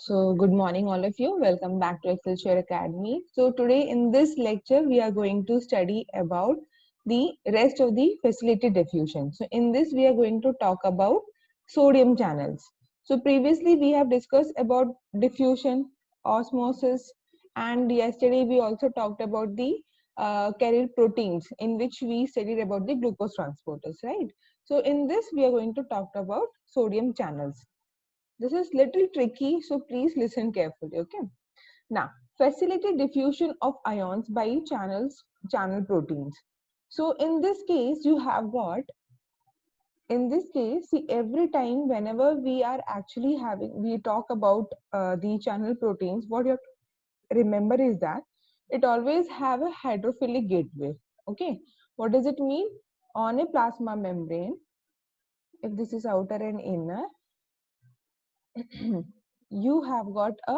So, good morning, all of you. Welcome back to Excelsior Academy. So, today in this lecture, we are going to study about the rest of the facility diffusion. So, in this, we are going to talk about sodium channels. So, previously, we have discussed about diffusion, osmosis, and yesterday we also talked about the carrier proteins, in which we studied about the glucose transporters, right? So, in this, we are going to talk about sodium channels. This is little tricky, so please listen carefully, okay? Now, facilitate diffusion of ions by channel proteins. So in this case, you have got, in this case, see every time whenever we are actually we talk about the channel proteins, what you have to remember is that it always have a hydrophilic gateway, okay? What does it mean? On a plasma membrane, if this is outer and inner, you have got a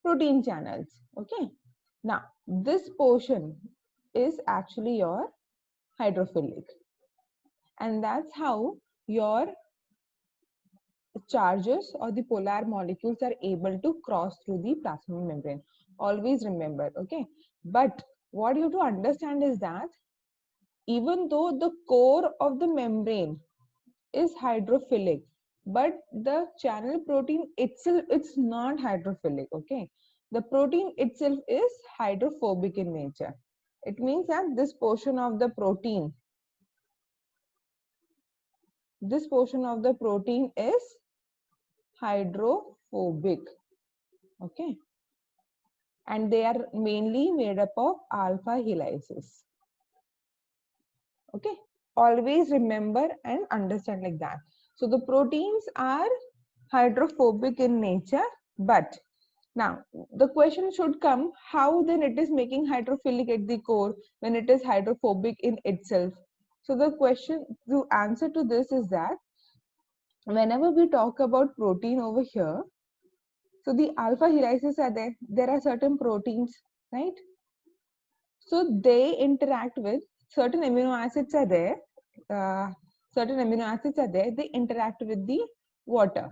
protein channels, okay? Now this portion is actually your hydrophilic, and that's how your charges or the polar molecules are able to cross through the plasma membrane. Always remember, okay? But what you have to understand is that even though the core of the membrane is hydrophilic, but the channel protein itself, it's not hydrophilic, okay? The protein itself is hydrophobic in nature. It means that this portion of the protein is hydrophobic, okay? And they are mainly made up of alpha helices, okay? Always remember and understand like that. So the proteins are hydrophobic in nature, but now the question should come, how then it is making hydrophilic at the core when it is hydrophobic in itself? So the question, the answer to this is that whenever we talk about protein over here, so the alpha helices are there. There are certain proteins, right? So they interact with certain amino acids are there. Uh, Certain amino acids are there. They interact with the water.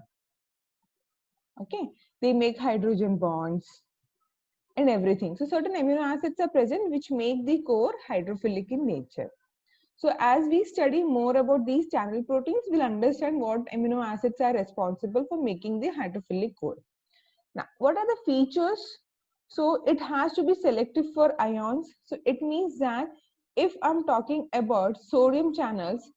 Okay, they make hydrogen bonds and everything. So certain amino acids are present which make the core hydrophilic in nature. So as we study more about these channel proteins, we'll understand what amino acids are responsible for making the hydrophilic core. Now, what are the features? So it has to be selective for ions. So it means that if I'm talking about sodium channels,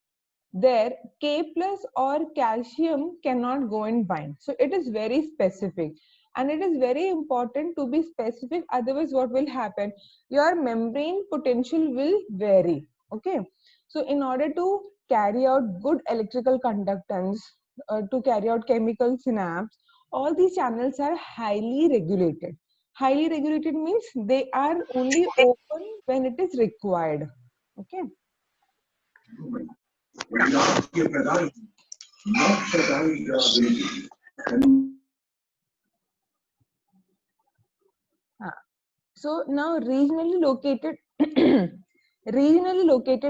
there K plus or calcium cannot go and bind. So it is very specific, and it is very important to be specific. Otherwise, what will happen? Your membrane potential will vary. Okay. So in order to carry out good electrical conductance, to carry out chemical synapse, all these channels are highly regulated. Highly regulated means they are only open when it is required. Okay. So now regionally located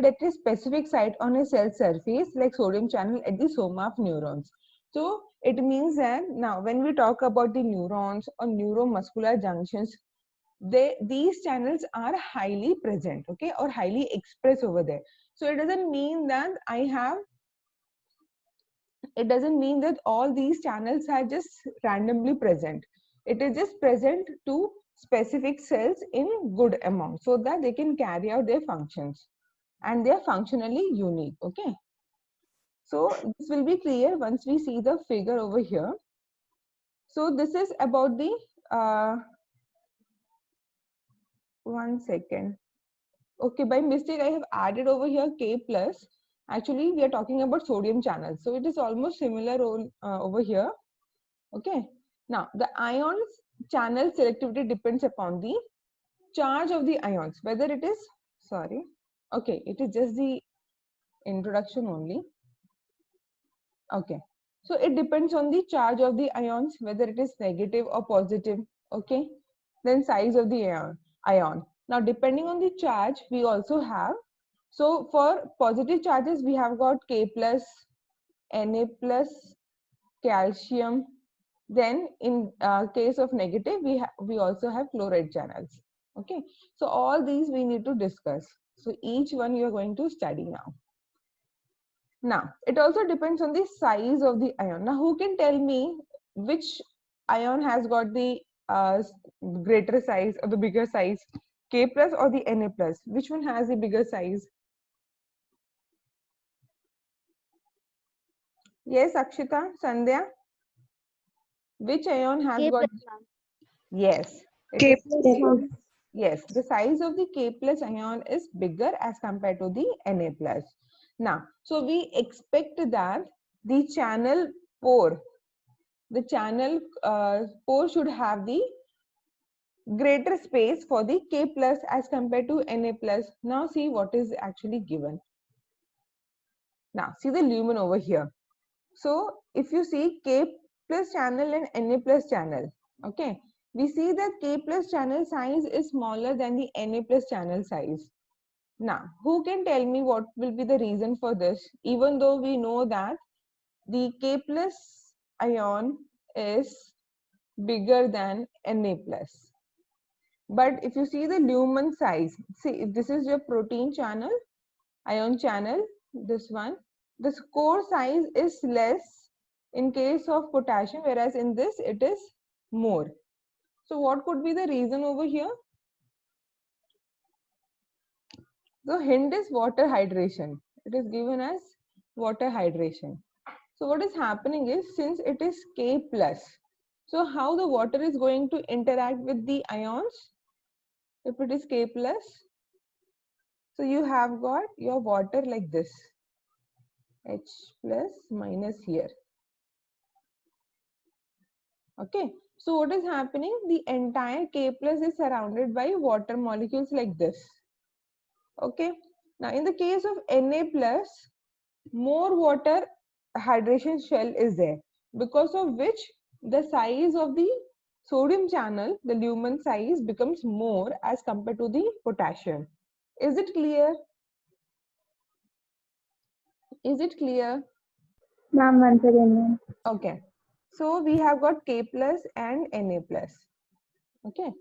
at a specific site on a cell surface like sodium channel at the soma of neurons. So it means that now when we talk about the neurons or neuromuscular junctions, these channels are highly present, okay, or highly expressed over there. So it doesn't mean that it doesn't mean that all these channels are just randomly present. It is just present to specific cells in good amount so that they can carry out their functions, and they are functionally unique. Okay. So this will be clear once we see the figure over here. So this is about the, one second. Okay, by mistake I have added over here K plus. Actually, we are talking about sodium channels. So it is almost similar over here. Okay. Now, the ions channel selectivity depends upon the charge of the ions, whether it is, sorry, okay, it is just the introduction only. Okay. So it depends on the charge of the ions, whether it is negative or positive. Okay. Then size of the ion. Now, depending on the charge, we also have, so for positive charges, we have got K plus, Na plus, calcium, Then in case of negative, we also have chloride channels. Okay, so all these we need to discuss. So each one you are going to study now. Now, it also depends on the size of the ion. Now, who can tell me which ion has got the greater size or the bigger size, K plus or the Na plus? Which one has the bigger size? Yes, Akshita, Sandhya, which ion has K got? plus, ma'am. Yes, it K is plus K. ma'am. Yes, the size of the K plus ion is bigger as compared to the Na plus. Now, so we expect that the channel pore, the channel pore should have the greater space for the K plus as compared to Na plus. Now see what is actually given. Now see the lumen over here. So if you see K plus channel and Na plus channel, okay, we see that K plus channel size is smaller than the Na plus channel size. Now, who can tell me what will be the reason for this? Even though we know that the K plus ion is bigger than Na plus. But if you see the lumen size, see if this is your protein channel, ion channel, this one, the core size is less in case of potassium, whereas in this it is more. So what could be the reason over here? The hint is water hydration. It is given as water hydration. So what is happening is, since it is K plus, so how the water is going to interact with the ions? If it is K plus, so you have got your water like this, H plus minus here. Okay, so what is happening? The entire K plus is surrounded by water molecules like this. Okay, now in the case of Na plus, more water hydration shell is there, because of which the size of the sodium channel, the lumen size, becomes more as compared to the potassium. Is it clear? Is it clear? Ma'am, once again, ma'am. Okay, so we have got K plus and Na plus. Okay,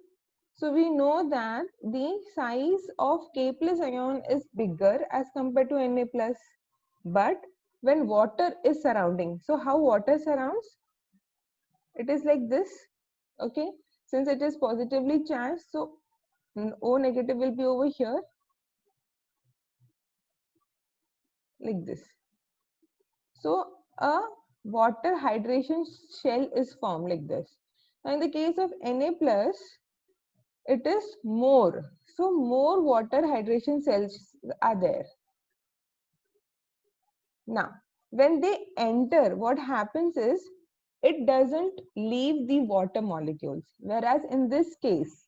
so we know that the size of K plus ion is bigger as compared to Na plus, but when water is surrounding, so how water surrounds? It is like this. Okay, since it is positively charged, so O negative will be over here like this. So a water hydration shell is formed like this. Now in the case of Na plus, it is more. So more water hydration cells are there. Now when they enter, what happens is it doesn't leave the water molecules. Whereas in this case,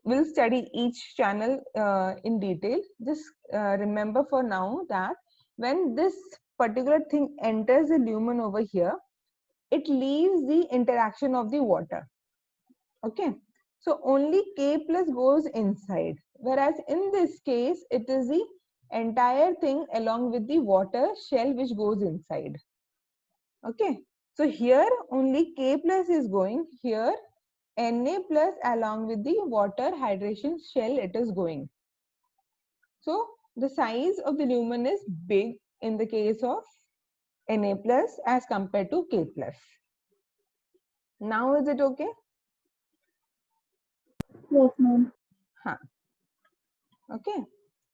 we'll study each channel in detail. Just remember for now that when this particular thing enters the lumen over here, it leaves the interaction of the water. Okay, so only K plus goes inside, whereas in this case it is the entire thing along with the water shell which goes inside. Okay, so here only K plus is going, here Na plus along with the water hydration shell it is going. So the size of the lumen is big in the case of Na plus as compared to K plus. Now is it okay? Yes, ma'am. Huh. Okay.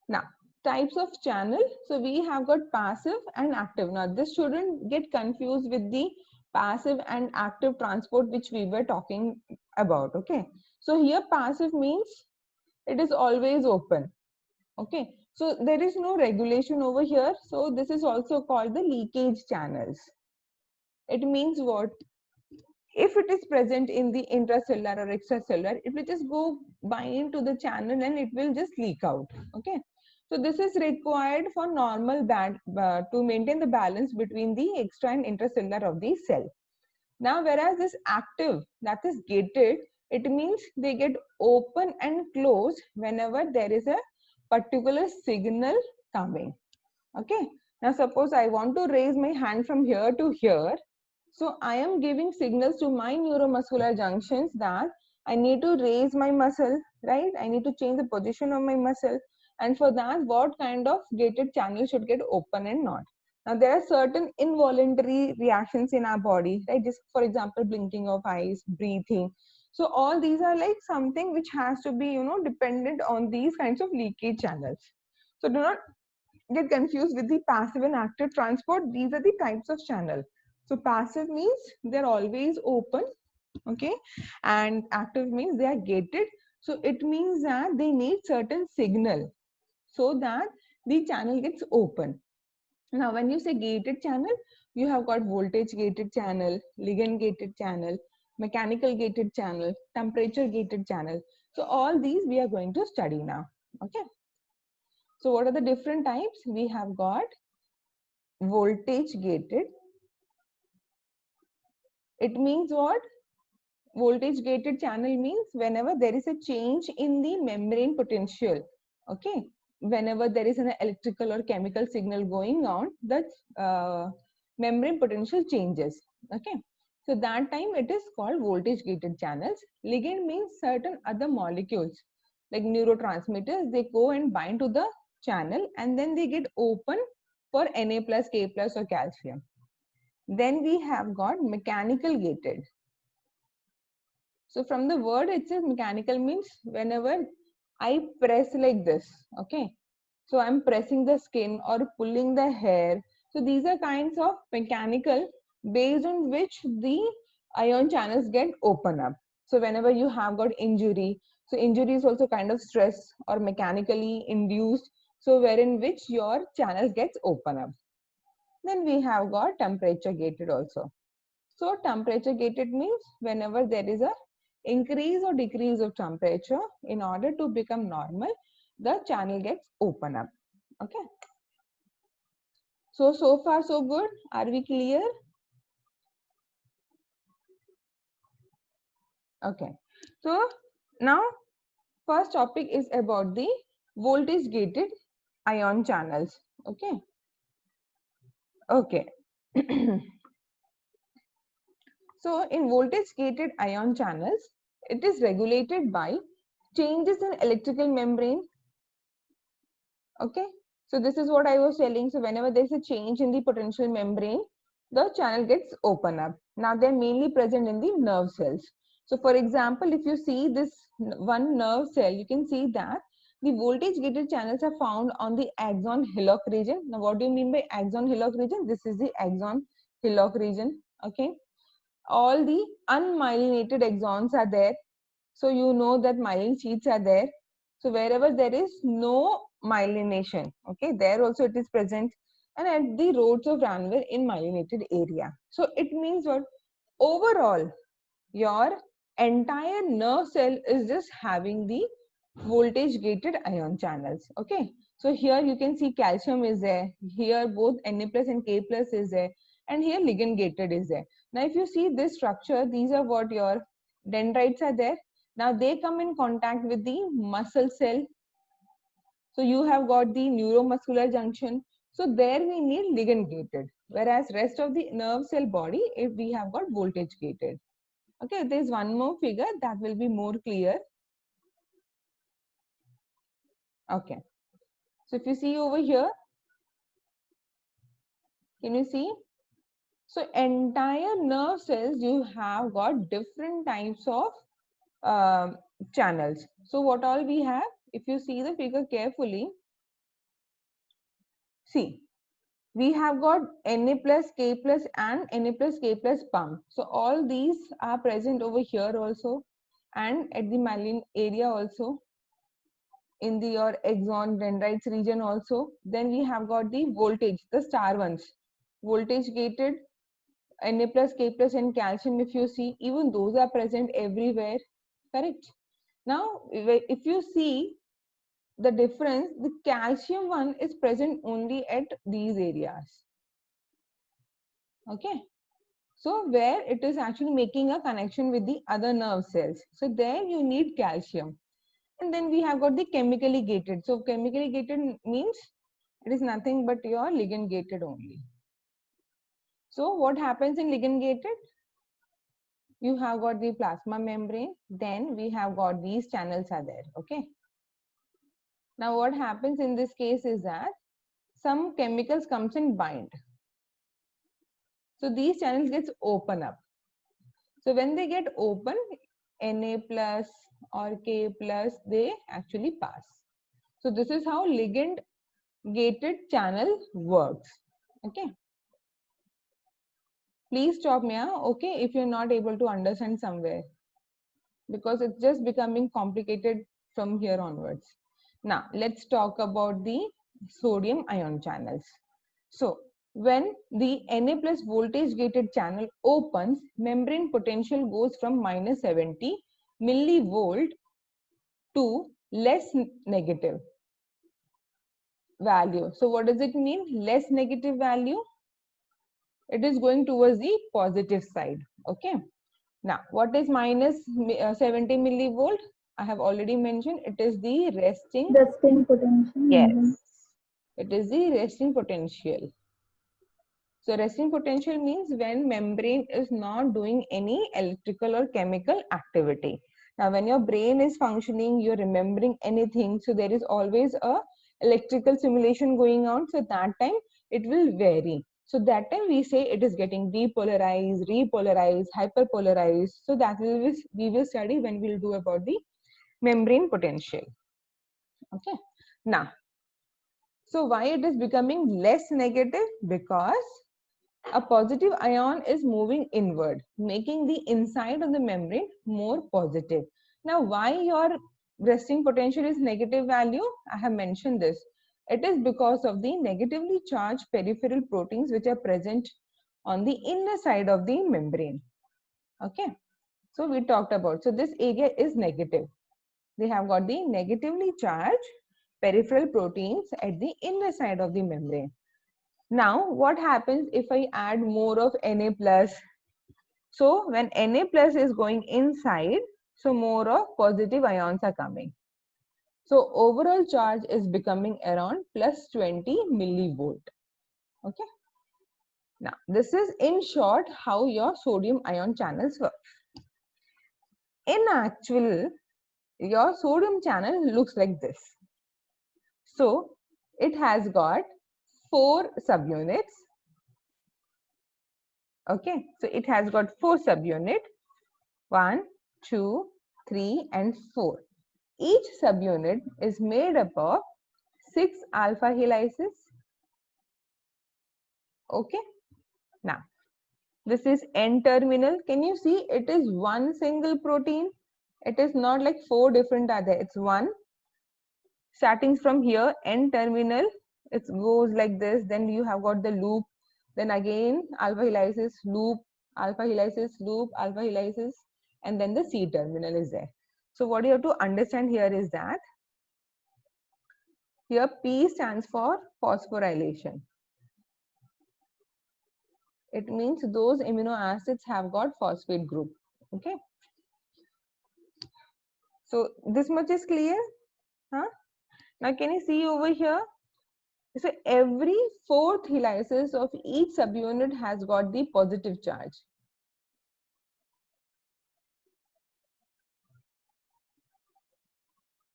Now types of channel. So we have got passive and active. Now this shouldn't get confused with the passive and active transport which we were talking about. Okay. So here passive means it is always open. Okay, so there is no regulation over here. So this is also called the leakage channels. It means what? If it is present in the intracellular or extracellular, it will just go bind into the channel and it will just leak out. Okay, so this is required for normal band to maintain the balance between the extra and intracellular of the cell. Now, whereas this active, that is gated, it means they get open and closed whenever there is a particular signal coming. Okay. Now, suppose I want to raise my hand from here to here. So I am giving signals to my neuromuscular junctions that I need to raise my muscle, right? I need to change the position of my muscle. And for that, what kind of gated channel should get open and not? Now, there are certain involuntary reactions in our body, right? Just for example, blinking of eyes, breathing. So all these are like something which has to be, dependent on these kinds of leakage channels. So do not get confused with the passive and active transport. These are the types of channel. So passive means they're always open, okay, and active means they are gated. So it means that they need certain signal so that the channel gets open. Now when you say gated channel, you have got voltage gated channel, ligand gated channel, mechanical gated channel, temperature gated channel. So all these we are going to study now. Okay, so what are the different types? We have got voltage gated. It means what? Voltage gated channel means whenever there is a change in the membrane potential, okay, whenever there is an electrical or chemical signal going on, the membrane potential changes, okay. So that time it is called voltage gated channels. Ligand means certain other molecules like neurotransmitters, they go and bind to the channel and then they get open for Na plus, K plus or calcium. Then we have got mechanical gated. So from the word itself, mechanical means whenever I press like this, okay. So I'm pressing the skin or pulling the hair. So these are kinds of mechanical based on which the ion channels get open up. So whenever you have got injury, so injury is also kind of stress or mechanically induced. So wherein which your channels gets open up. Then we have got temperature gated also. So temperature gated means whenever there is a increase or decrease of temperature, in order to become normal, the channel gets open up. Okay. So far so good. Are we clear? Okay. So now first topic is about the voltage gated ion channels. Okay. Okay. So in voltage gated ion channels, it is regulated by changes in electrical membrane. Okay, so this is what I was telling. So whenever there's a change in the potential membrane, the channel gets open up. Now they're mainly present in the nerve cells. So for example, if you see this one nerve cell, you can see that the voltage gated channels are found on the axon hillock region. Now what do you mean by axon hillock region? This is the axon hillock region. Okay, all the unmyelinated axons are there. So you know that myelin sheaths are there. So wherever there is no myelination, okay, there also it is present, and at the roads of Ranvir in myelinated area. So it means what? Overall, your entire nerve cell is just having the voltage gated ion channels. Okay, so here you can see calcium is there, here both Na plus and K plus is there, and here ligand gated is there. Now if you see this structure, these are what your dendrites are there. Now they come in contact with the muscle cell. So you have got the neuromuscular junction. So there we need ligand gated, whereas rest of the nerve cell body, if we have got voltage gated. Okay, there's one more figure that will be more clear. Okay, so if you see over here, can you see? So entire nerve cells, you have got different types of channels. So what all we have, if you see the figure carefully, see, we have got Na plus, K plus and Na plus, K plus pump. So all these are present over here also and at the myelin area also, in the your axon dendrites region also. Then we have got the voltage, the star ones, voltage gated, Na plus, K plus and calcium. If you see, even those are present everywhere, correct? Now, if you see the difference, the calcium one is present only at these areas. Okay, so where it is actually making a connection with the other nerve cells. So there you need calcium. And then we have got the chemically gated. So chemically gated means it is nothing but your ligand gated only. So what happens in ligand gated? You have got the plasma membrane, then we have got these channels are there. Okay. Now what happens in this case is that some chemicals comes and bind. So these channels gets open up. So when they get open, Na plus or K plus, they actually pass. So this is how ligand gated channel works. Okay. Please stop me, okay, if you're not able to understand somewhere, because it's just becoming complicated from here onwards. Now let's talk about the sodium ion channels. So when the Na plus voltage gated channel opens, membrane potential goes from minus 70 millivolt to less negative value. So what does it mean? Less negative value? It is going towards the positive side. Okay. Now, what is minus 70 millivolt? I have already mentioned it is the resting. Resting potential. Yes. It is the resting potential. So resting potential means when membrane is not doing any electrical or chemical activity. Now, when your brain is functioning, you're remembering anything. So there is always a electrical simulation going on. So that time it will vary. So that time we say it is getting depolarized, repolarized, hyperpolarized. So that we will study when we'll do about the membrane potential. Okay. Now, so why it is becoming less negative? Because a positive ion is moving inward, making the inside of the membrane more positive. Now, why your resting potential is negative value? I have mentioned this. It is because of the negatively charged peripheral proteins which are present on the inner side of the membrane. Okay. So we talked about. So this area is negative. They have got the negatively charged peripheral proteins at the inner side of the membrane. Now, what happens if I add more of Na plus? So, when Na plus is going inside, so more of positive ions are coming. So, overall charge is becoming around plus 20 millivolt. Okay. Now, this is in short how your sodium ion channels work. In actual, your sodium channel looks like this. So, it has got 4 subunits. Okay, so it has got 4 subunits, 1, 2, 3 and 4. Each subunit is made up of 6 alpha helices. Okay, now this is N-terminal. Can you see it is one single protein? It is not like 4 different are there. It's one. Starting from here, N-terminal, it goes like this. Then you have got the loop. Then again, alpha helices, loop, alpha helices, loop, alpha helices, and then the C terminal is there. So what you have to understand here is that here P stands for phosphorylation. It means those amino acids have got phosphate group. Okay. So this much is clear. Huh? Now can you see over here? So every 4th helices of each subunit has got the positive charge.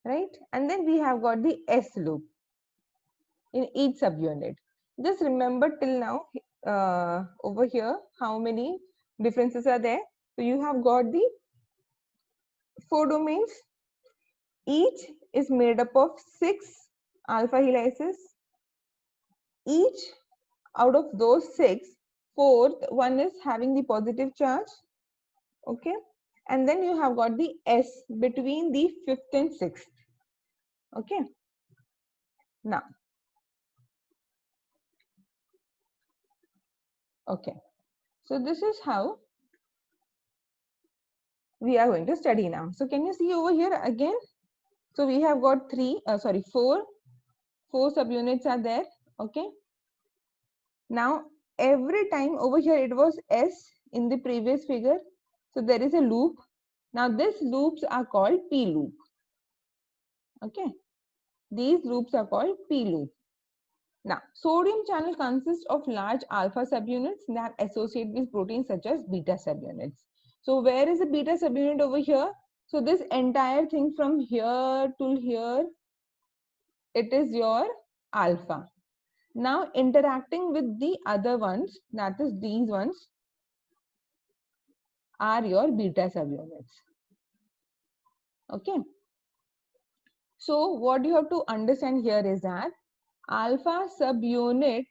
Right? And then we have got the S loop in each subunit. Just remember till now over here how many differences are there. So you have got the 4 domains. Each is made up of 6 alpha helices. Each out of those 6, 4th one is having the positive charge. Okay. And then you have got the S between the 5th and 6th. Okay. Now. Okay. So this is how we are going to study now. So can you see over here again? So we have got 4 subunits are there. Okay. Now every time over here it was S in the previous figure. So there is a loop. Now these loops are called P loop. Okay. These loops are called P loop. Now, sodium channel consists of large alpha subunits that associate with proteins such as beta subunits. So where is the beta subunit over here? So this entire thing from here to here, it is your alpha. Now interacting with the other ones, that is these ones, are your beta subunits. Okay. So what you have to understand here is that alpha subunit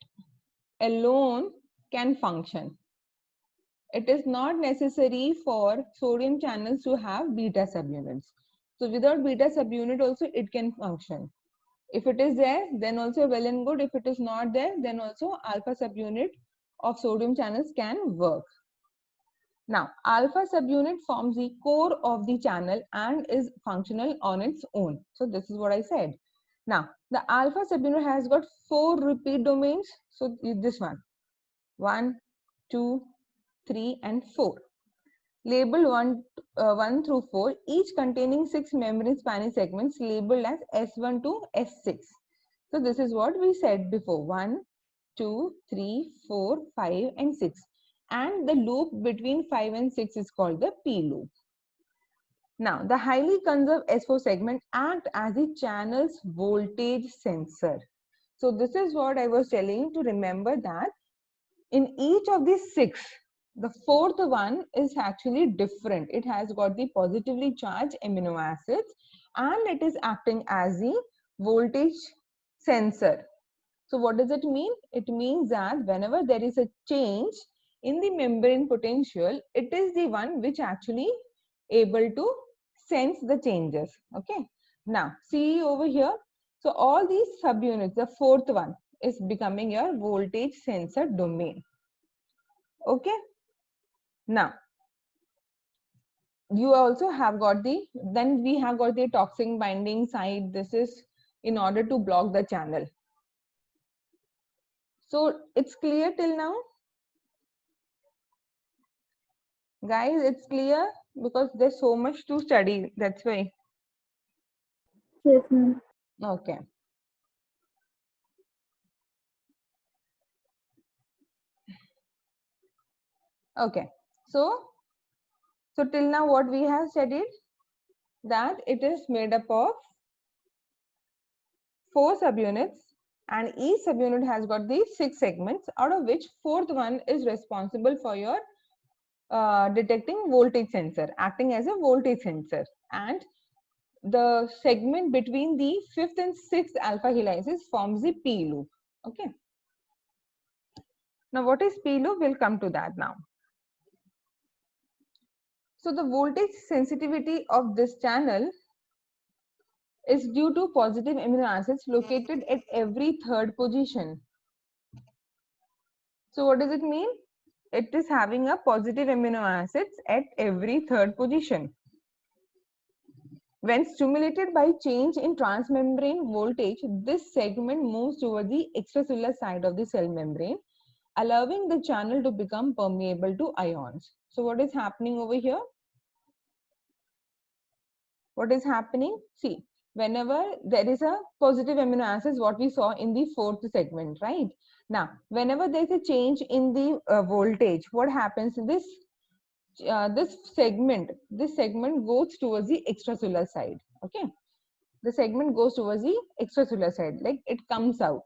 alone can function. It is not necessary for sodium channels to have beta subunits. So without beta subunit also it can function. If it is there, then also well and good. If it is not there, then also alpha subunit of sodium channels can work. Now, alpha subunit forms the core of the channel and is functional on its own. So this is what I said. Now, the alpha subunit has got 4 repeat domains. So this one, 2, 3, and 4. Labeled 1 through 4, each containing 6 membrane spanning segments labeled as S1 to S6. So this is what we said before: 1, 2, 3, 4, 5, and 6. And the loop between 5 and 6 is called the P loop. Now, the highly conserved S4 segment act as the channel's voltage sensor. So this is what I was telling you to remember, that in each of these 6, the fourth one is actually different. It has got the positively charged amino acids and it is acting as the voltage sensor. So what does it mean? It means that whenever there is a change in the membrane potential, it is the one which actually able to sense the changes. Okay. Now see over here. So all these subunits, the fourth one is becoming your voltage sensor domain. Okay. Now you also have got then we have got the toxin binding site. This is in order to block the channel. So it's clear till now? Guys, it's clear because there's so much to study. That's why. Yes, ma'am. Okay. Okay. So till now what we have studied, that it is made up of 4 subunits and each subunit has got these 6 segments, out of which fourth one is responsible for your detecting voltage sensor, acting as a voltage sensor, and the segment between the 5th and 6th alpha helices forms the P loop. Okay. Now what is P loop? We'll come to that now. So the voltage sensitivity of this channel is due to positive amino acids located at every 3rd position. So what does it mean? It is having a positive amino acids at every 3rd position. When stimulated by change in transmembrane voltage, this segment moves toward the extracellular side of the cell membrane, allowing the channel to become permeable to ions. So what is happening over here? What is happening? See, whenever there is a positive amino acids, what we saw in the 4th segment, right? Now, whenever there is a change in the voltage, what happens? This segment goes towards the extracellular side. Okay, the segment goes towards the extracellular side, like it comes out.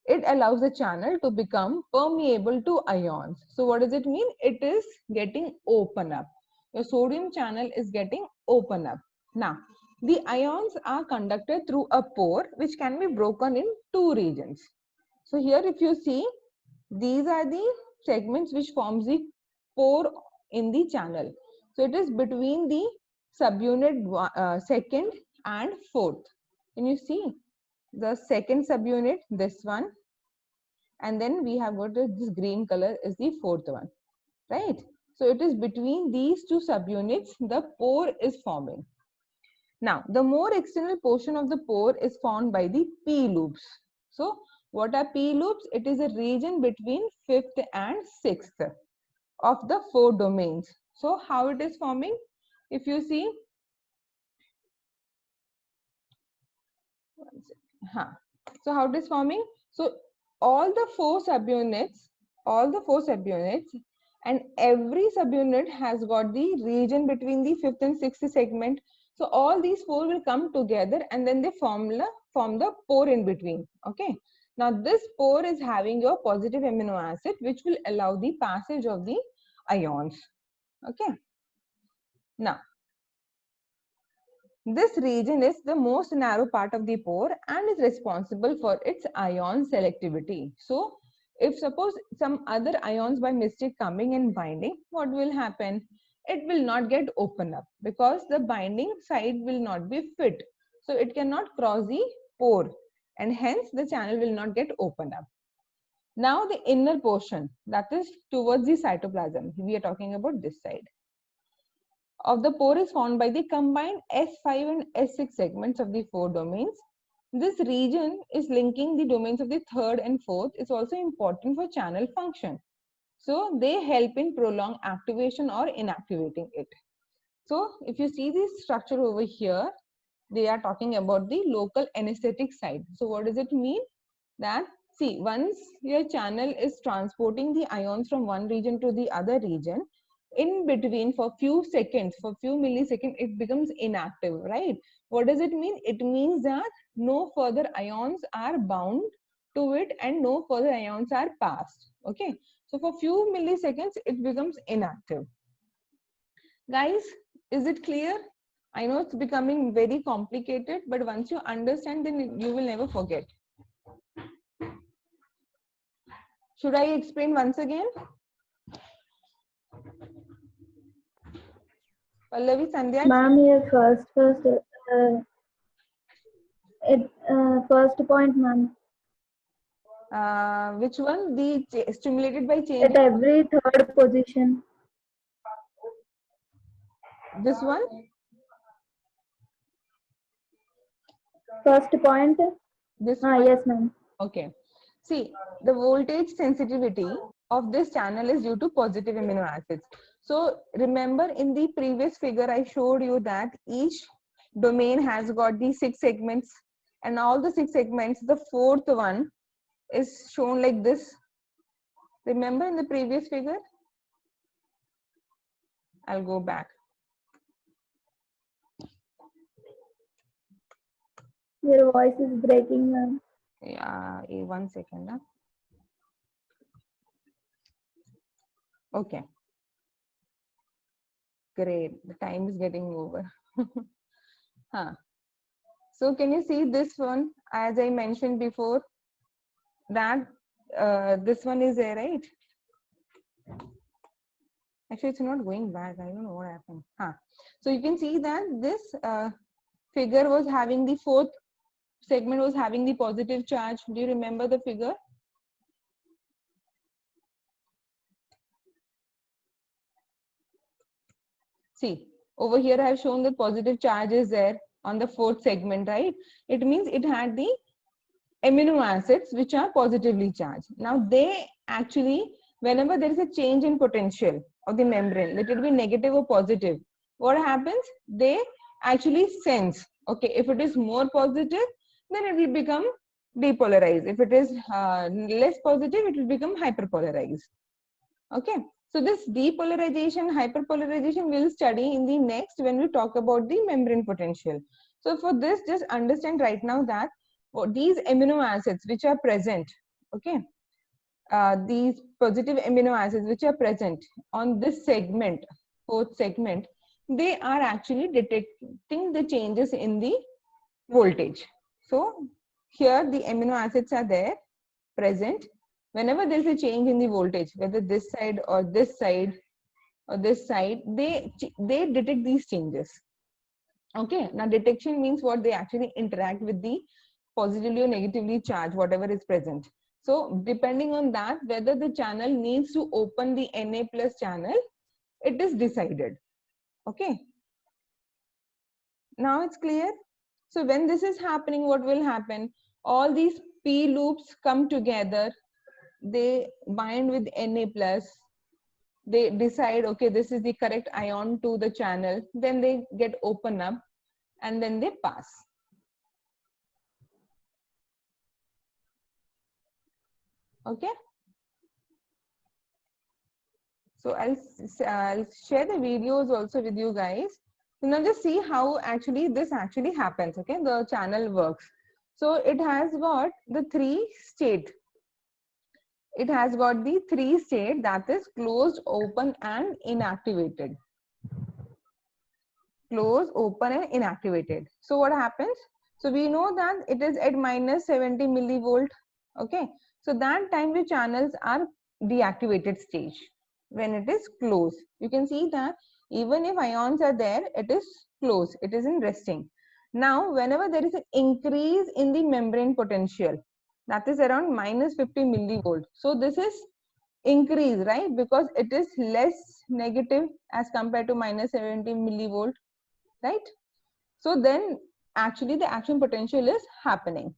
It allows the channel to become permeable to ions. So what does it mean? It is getting open up. Your sodium channel is getting open up. Now, the ions are conducted through a pore which can be broken in 2 regions. So here if you see, these are the segments which forms the pore in the channel. So it is between the subunit 2nd and 4th. Can you see? The 2nd subunit, this one, and then we have got this green color is the 4th one, right? So it is between these 2 subunits the pore is forming. Now the more external portion of the pore is formed by the P loops. So what are P loops? It is a region between 5th and 6th of the 4 domains. So how it is forming? If you see, so how it is forming? So all the four subunits and every subunit has got the region between the fifth and sixth segment. So all these four will come together and then they form the pore in between. Okay. Now this pore is having your positive amino acid, which will allow the passage of the ions. Okay. Now this region is the most narrow part of the pore and is responsible for its ion selectivity. So if suppose some other ions by mistake coming and binding, what will happen? It will not get open up because the binding side will not be fit. So it cannot cross the pore and hence the channel will not get opened up. Now the inner portion, that is towards the cytoplasm. We are talking about this side of the pore is formed by the combined S5 and S6 segments of the four domains. This region is linking the domains of the third and fourth. It's also important for channel function. So they help in prolonged activation or inactivating it. So if you see this structure over here, they are talking about the local anesthetic site. So what does it mean? That see, once your channel is transporting the ions from one region to the other region, in between for few seconds, for few milliseconds, it becomes inactive, right? What does it mean? It means that no further ions are bound to it and no further ions are passed. Okay. So for few milliseconds, it becomes inactive. Guys, is it clear? I know it's becoming very complicated, but once you understand, then you will never forget. Should I explain once again? Pallavi, Sandhya? Ma'am, here first point, ma'am. Which one? The stimulated by change? At every third position. This one? First point. This one? Yes, ma'am. Okay. See, the voltage sensitivity of this channel is due to positive amino acids. So remember in the previous figure, I showed you that each domain has got these 6 segments and all the 6 segments, the fourth one is shown like this. Remember in the previous figure? I'll go back. Your voice is breaking, ma'am. Yeah, 1 second. Huh? Okay. Great. The time is getting over. Huh. So can you see this one? As I mentioned before, that this one is there, right? Actually, it's not going back. I don't know what happened. Huh. So you can see that this figure was having the fourth segment was having the positive charge. Do you remember the figure? See, over here I have shown the positive charge is there on the fourth segment, right? It means it had the amino acids which are positively charged. Now they actually, whenever there is a change in potential of the membrane, let it be negative or positive, what happens? They actually sense, okay, if it is more positive, then it will become depolarized. If it is less positive, it will become hyperpolarized. Okay. So this depolarization, hyperpolarization we'll study in the next when we talk about the membrane potential. So for this, just understand right now that these amino acids which are present, okay, these positive amino acids which are present on this segment, fourth segment, they are actually detecting the changes in the voltage. So here the amino acids are there present. Whenever there is a change in the voltage, whether this side or this side or this side, they detect these changes. Okay. Now detection means what? They actually interact with the positively or negatively charged, whatever is present. So depending on that, whether the channel needs to open the Na plus channel, it is decided. Okay. Now it's clear. So when this is happening, what will happen? All these P loops come together. They bind with Na plus. They decide, okay, this is the correct ion to the channel. Then they get open up and then they pass. Okay. So I'll share the videos also with you guys. So now just see how actually this actually happens. Okay, the channel works. So it has got the three state. It has got the three state, that is closed, open, and inactivated. Closed, open, and inactivated. So what happens? So we know that it is at minus 70 millivolt. Okay. So that time the channels are deactivated stage when it is closed. You can see that even if ions are there, it is closed. It is in resting. Now, whenever there is an increase in the membrane potential, that is around minus 50 millivolt. So this is increase, right? Because it is less negative as compared to minus 70 millivolt, right? So then actually the action potential is happening.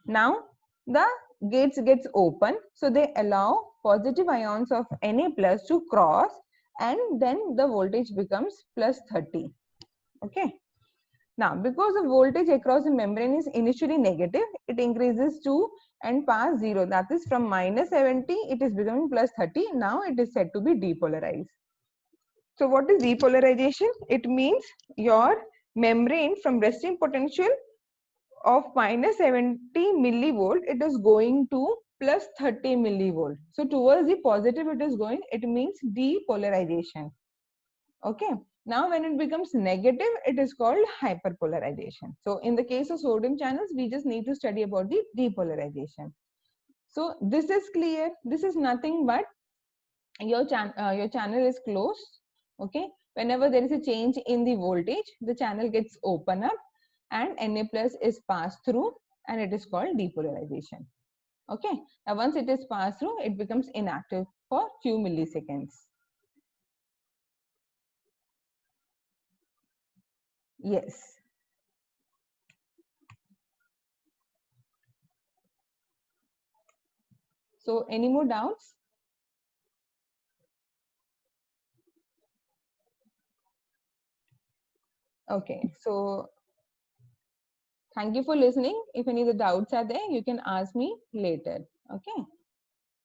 Now the gates gets open, so they allow positive ions of Na plus to cross, and then the voltage becomes plus 30. Okay. Now, because the voltage across the membrane is initially negative, it increases to and past 0. That is from minus 70, it is becoming plus 30. Now it is said to be depolarized. So what is depolarization? It means your membrane from resting potential of minus 70 millivolt, it is going to plus 30 millivolt. So towards the positive it is going, it means depolarization. Okay. Now when it becomes negative, it is called hyperpolarization. So in the case of sodium channels, we just need to study about the depolarization. So this is clear. This is nothing but your channel is closed. Okay. Whenever there is a change in the voltage, the channel gets open up and Na plus is passed through, and it is called depolarization. Okay. Now once it is passed through, it becomes inactive for few milliseconds. Yes. So any more doubts? Okay. So thank you for listening. If any of the doubts are there, you can ask me later. Okay.